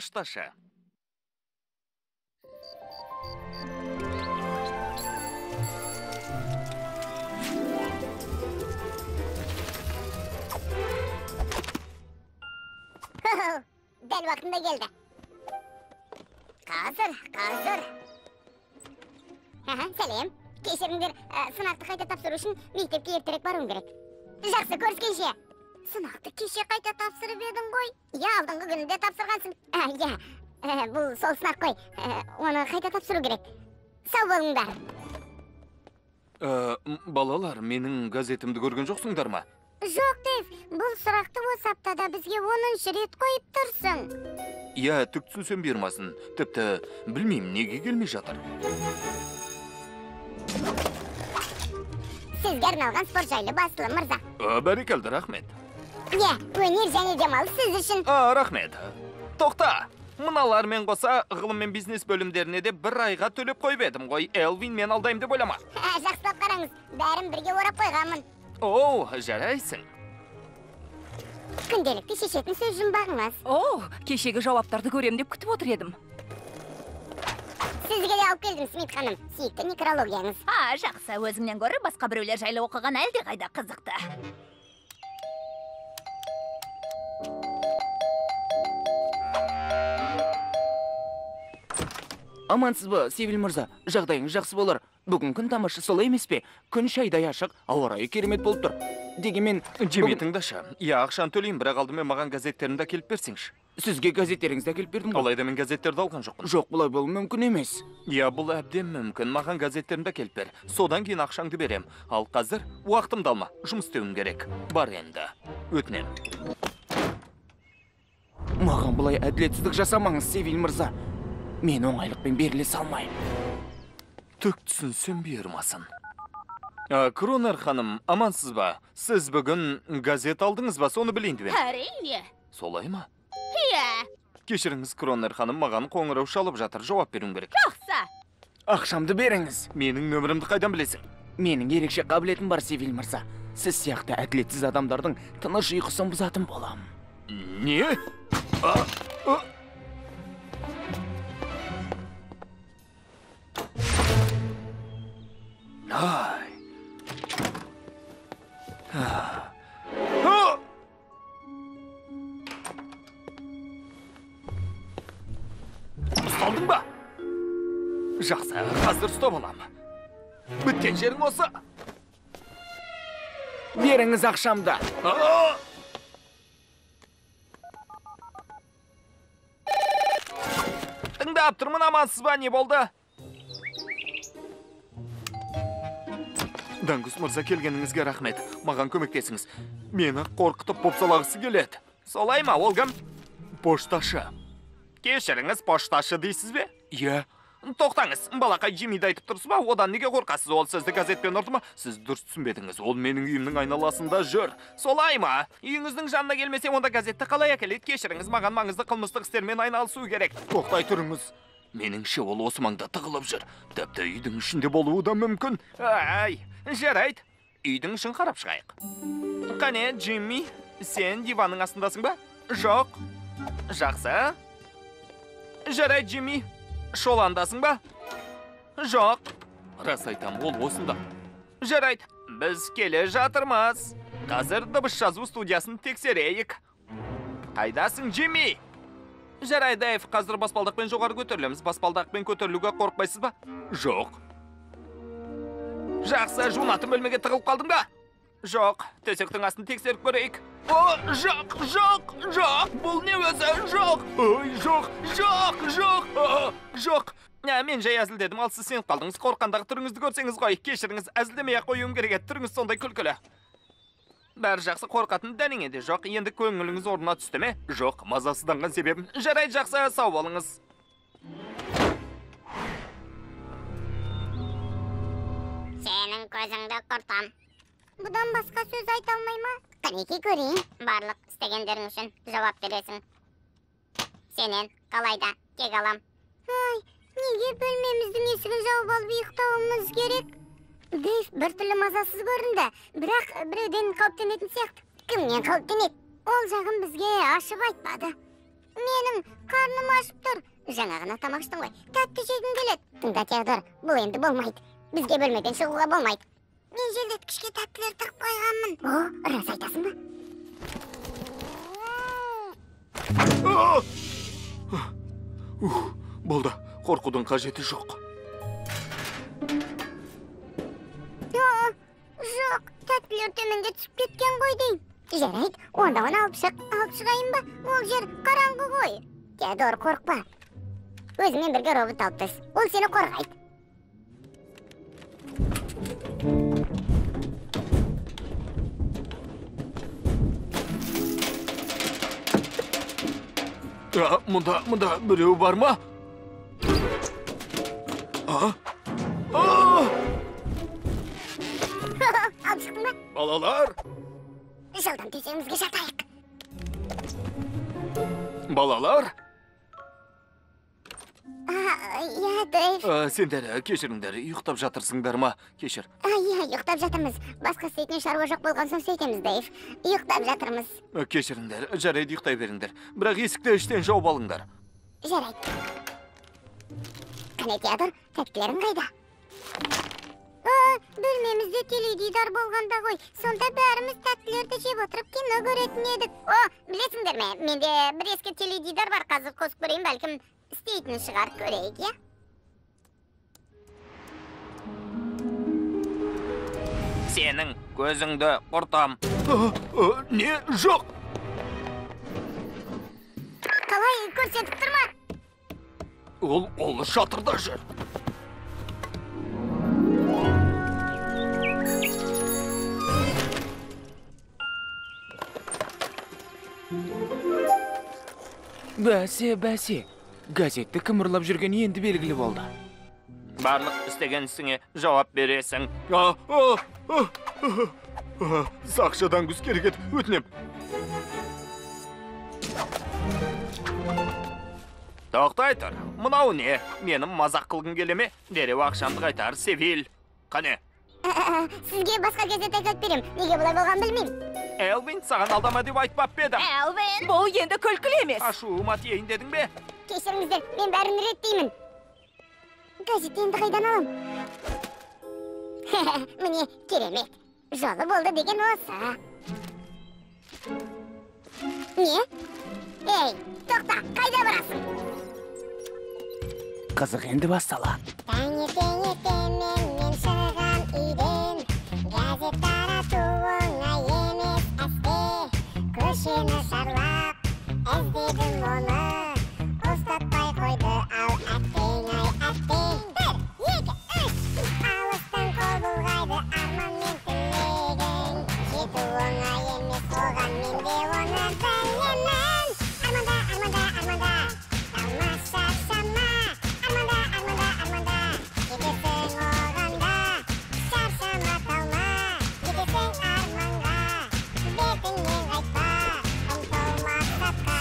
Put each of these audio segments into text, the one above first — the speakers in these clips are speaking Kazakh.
пошташы. Dәл вақытында келді. Қазір. Сәлем. Кешіріңдер, сынақты қайта тапсыру үшін мектепке ертерек баруым керек. Жақсы, көріскенше. Сынақты кеше қайта тапсырып едің ғой. Алдыңғы күнінде тапсырғансың. Бұл сол сынақ қой. Оны қайта тапсыру керек. Сау болыңдар. Балалар, менің газетімді көрген жоқсыңдар ма? Жоқ, Дэйв, бұл сұрақты осы аптада бізге 10-шы рет қойып тұрсың. Түк түсінсем бермасын. Тіпті білмеймін неге келмей жатыр. Сізге арналған спорт жайлы басылым, мырза. Бәрекелді, рахмет. Өнер және демалыс сіз үшін. Рахмет. Тоқта, мыналармен қоса ғылым мен бизнес бөлімдеріне де бір айға төлеп қойып едім ғой. Элвин мен алдайым деп ойлама. Жақсылап қараңыз, бәрін бірге орап қойғанмын. Жарайсың. Күнделікті шешетін сөз жұмбағыңыз. Кешегі жауаптарды көрем деп күтіп отыр едім. Сізге де алып келдім, Смит ханым. Сүйікті некрологияңыз. Жақсы, өзіңнен гөрі басқа біреулер жайлы оқыған әлде қайда қызықты. Амансыз ба, Севил мырза, жағдайыңыз жақсы болар. Бүгін күн тамаша, солай емес пе? Күн шайдай ашық, ауа райы керемет болып тұр. Дегенмен, Джимми, тыңдашы. Ақшаны төлейін, бірақ алдымен маған газеттерімді әкеліп берсеңші. Сізге газеттеріңізді әкеліп бердім ғой. Алайда мен газеттерді алған жоқпын. Жоқ, бұлай болуы мүмкін емес. Бұл әбден мүмкін. Маған газеттерімді әкеліп бер. Содан кейін ақшаңды берем. Ал қазір уақытымды алма. Жұмыс істеуім керек. Бар енді. Өтінем. Маған бұлай әділетсіздік жасамаңыз, Севил мырза. Мен оңайлықпен беріле салмайым. Түк түсінсем бермасын. Кронер ханым, амансыз ба? Сіз бүгін газет алдыңыз ба? Соны білейін деп. Әрине. Солай ма? Иә. Кешіріңіз, Кронер ханым, маған қоңырау шалып жатыр. Жауап беруім керек. Жақсы. Ақшамды беріңіз. Менің нөмірімді қайдан білесің? Менің ерекше қабілетім бар, Севил мырза. Сіз сияқты әділетсіз адамдардың тыныш ұйқысын бұзатын болам. Не? Ұсталдың ба? Жақсы, қазір ұстап алам. Біткен жерің осы. Беріңіз ақшамды. Тыңдап тұрмын, амансыз ба, не болды? Дангус мырза, келгеніңізге рахмет. Маған көмектесіңіз. Мені қорқытып бопсалағысы келеді. Солай ма, ол кім? Пошташы. Кешіріңіз, пошташы дейсіз бе? Иә. Тоқтаңыз, балақай Джиммиді айтып тұрсыз ба? Одан неге қорқасыз? Ол сізді газетпен ұрды ма? Сіз дұрыс түсінбедіңіз. Ол менің үйімнің айналасында жүр. Солай ма? Үйіңіздің жанына келмесе, онда газетті қалай әкеледі? Кешіріңіз, маған маңызды қылмыстық істермен айналысу керек. Тоқтай тұрыңыз. Меніңше ол осы маңда тығылып жүр. Тіпті үйдің ішінде болуы да мүмкін. Жарайды. Үйдің ішін қарап шығайық. Қане, Джимми, сен диванның астындасың ба? Жоқ. Жақсы. Жарайды, Джимми. Шоландасың ба? Жоқ. Рас айтам, ол осында. Жарайды, біз келе жатырмыз. Қазір дыбыс жазу студиясын тексерейік. Қайдасың, Джимми? Жарайды, Дэйв, қазір баспалдақпен жоғары көтерілеміз. Баспалдақпен көтерілуге қорықпайсыз ба? Жоқ. Жақсы, жуынатын бөлмеге тығылып қалдың ба? Жоқ, төсектің астын тексеріп көрейік. Жоқ, бұл не өзі? Жоқ. Мен жай әзілдедім, ал сіз сеніп қалдыңыз. Қорқандағы түріңізді көрсеңіз ғой. Кешіріңіз, әзілдемей-ақ қоюым керек еді. Түріңіз сондай күлкілі. Бәрі жақсы, қорқатын дәнеңе де жоқ. Енді көңіліңіз орнына түсті ме? Жоқ, мазасызданған себебім. Жарайды, жақсы, сау болыңыз. Сенің көзіңді құртам. Бұдан басқа сөз айта алмай ма? Қанеке көрейін. Барлық істегендерің үшін жауап бересің. Сенен қалайда кек алам. Неге бөлмеміздің есігін жауып алып ұйықтауымыз керек? Дэйв біртүрлі мазасыз көрінді, бірақ біреуден қауіптенетін сияқты. Кімнен қауіптенеді? Ол жағын бізге ашып айтпады. менің қарным ашып тұр. Жаңа ғана тамақ іштің ғой. Тәтті жегім келеді. Тыңда, Теодор, бұл енді болмайды. Бізге бөлмеден шығуға болмайды. Мен желдеткішке тәттілер тығып қойғанмын. О, рас айтасың ба? Болды, қорқудың қажеті жоқ. Жоқ, тәттілер төменге түсіп кеткен ғой дейм. Жарайды, онда оны алып шығайын ба? Ол жер қараңғы ғой. Теодор, қорқпа. Өзіңмен бірге робот алып тас. Ол сені қорғайды. Мұнда біреу бар ма? Алып шықтың ба? Балалар! Жылдам төсегімізге жатайық. Балалар! Я, Дэйв. Сендер кешіріңдер, ұйықтап жатырсыңдар ма? Кешір. Я, ұйықтап жатырмыз. Басқа істейтін шаруа жоқ болған соң сөйтеміз, Дэйв. Ұйықтап жатырмыз. Кешіріңдер, жарайды ұйықтай беріңдер. Бірақ есікті іштен жауып алыңдар. Жарайды. Қане, Теодор, тәттілерің қайда? Бөлмемізде теледидар болғанда ғой. Сонда бәріміз тәттілерді жеп отырып кино көретін едік. Білесіңдер ме? Менде бір ескі теледидар бар. Қазір қосып көрейін, бәлкім істейтін шығар, көрейік, я? Сенің көзіңді құртам. Не? Жоқ! Қалай, көрсетіп тұрма? Ол шатырда жүр. Бәсе. Газетті кім ұрлап жүрген енді белгілі болды. Барлық істеген ісіңе жауап бересің. Сақшыдан күз керек ет, өтінем. Тоқтай тұр, мұнау не? Менің мазақ қылғың келеме? Дереу ақшамды қайтар, Севил. Қане? Сізге басқа газет айтып берем. Неге бұлай болған білмеймін. Элвин, саған алдама деп айтпап бедім. Элвин! Бұл енді күлкілі емес. Ашуыма тиейін дедің бе? Кешіріңіздер, мен бәрін реттеймін. Газетті енді қайдан алам? Міне, керемет. Жолы болды деген осы. Не? Ей, тоқта, қайда барасың? Қызық енді басталады. Таңертең мен шығам үйден. Газет тарату оңай емес әсте. Көшені шарлап, іздедім оны. Ұстатпай қойды ау әттең ай әттең. Бір, екі, үш. Алыстан қол бұлғайды арман мен тілегің. Жету оңай емес оған мен де оны білемін. Арманда. Талмаса шама. Арманда. Жетесің оғанда. Шаршама талма. Жетесің арманға. Бетіңнен қайтпа. Ұмтыл мақсатқа.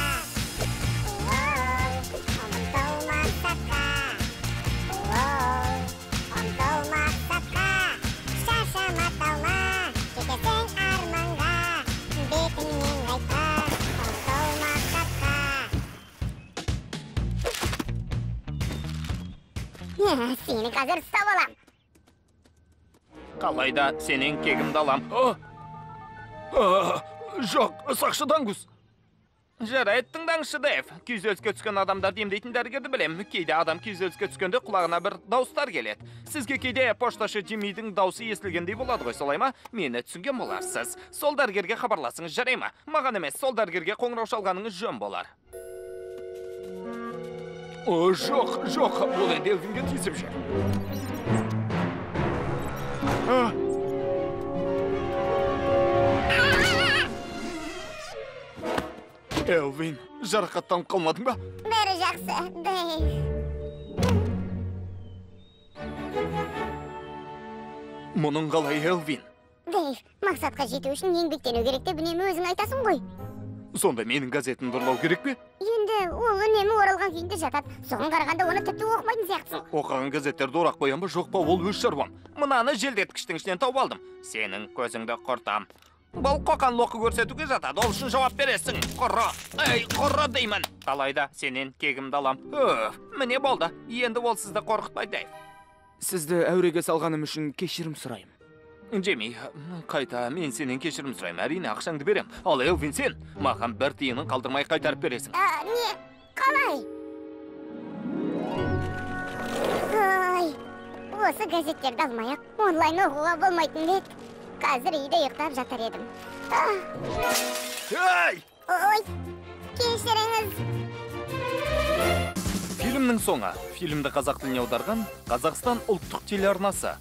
Ұмтыл мақсатқа. Шаршама талма. Жетесің арманға. Бетіңнен қайтпа. Ұмтыл мақсатқа. Сені қазір ұстап алам. Қалайда сенен кегімді алам. Жоқ, сақшыдан күз. Жарайды, тыңдаңызшы, Дэйв. Күйзеліске түскен адамдарды емдейтін дәрігерді білем. Кейде адам күйзеліске түскенде құлағына бір дауыстар келеді. Сізге кейде пошташы Джиммидің даусы естілгендей болады ғой, солай ма? Мені түсінген боларсыз. Сол дәрігерге хабарласыңыз, жарай ма? Маған емес, сол дәрігерге қоңырау шалғаныңыз жөн болар. Жоқ, ол енді Элвинге тиісіп жүр. Элвин, жарақаттанып қалмадың ба? Бәрі жақсы, Дэйв. Мұның қалай, Элвин? Дэйв, мақсатқа жету үшін еңбектену керек деп үнемі өзің айтасың ғой. Сонда менің газетін ұрлау керек пе? Енді ол үнемі оралған күйінде жатады. Соған қарағанда оны тіпті оқымайтын сияқтысың. Оқыған газеттерді орақ қоям ба, жоқ па, ол өз шаруам. Мынаны желдеткіштің ішінен тауып алдым. Сенің көзіңді құртам. Бұл қоқанлоқы көрсетуге жатады, ол үшін жауап бересің. Құры, құры деймін. Қалайда, сенен кегімді алам. Міне болды, енді ол сізді қорқытпайды. Сізді әуреге салғаным үшін кешірім сұраймын. Джейми, қайта мен сенен кешірім сұраймын, әрине ақшаңды берем. Ал Элвин, сен маған бір тиынын қалдырмай қайтарып бересің. Не? Қалай? Ой, осы газеттерді алмай-ақ онлайн оқуға болмайтын бе? Қазір үйде ұйықтап жатар едім. Ой, кешіріңіз. Фильмнің соңы. Фильмді қазақ тіліне аударған Қазақстан ұлттық телеарнасы.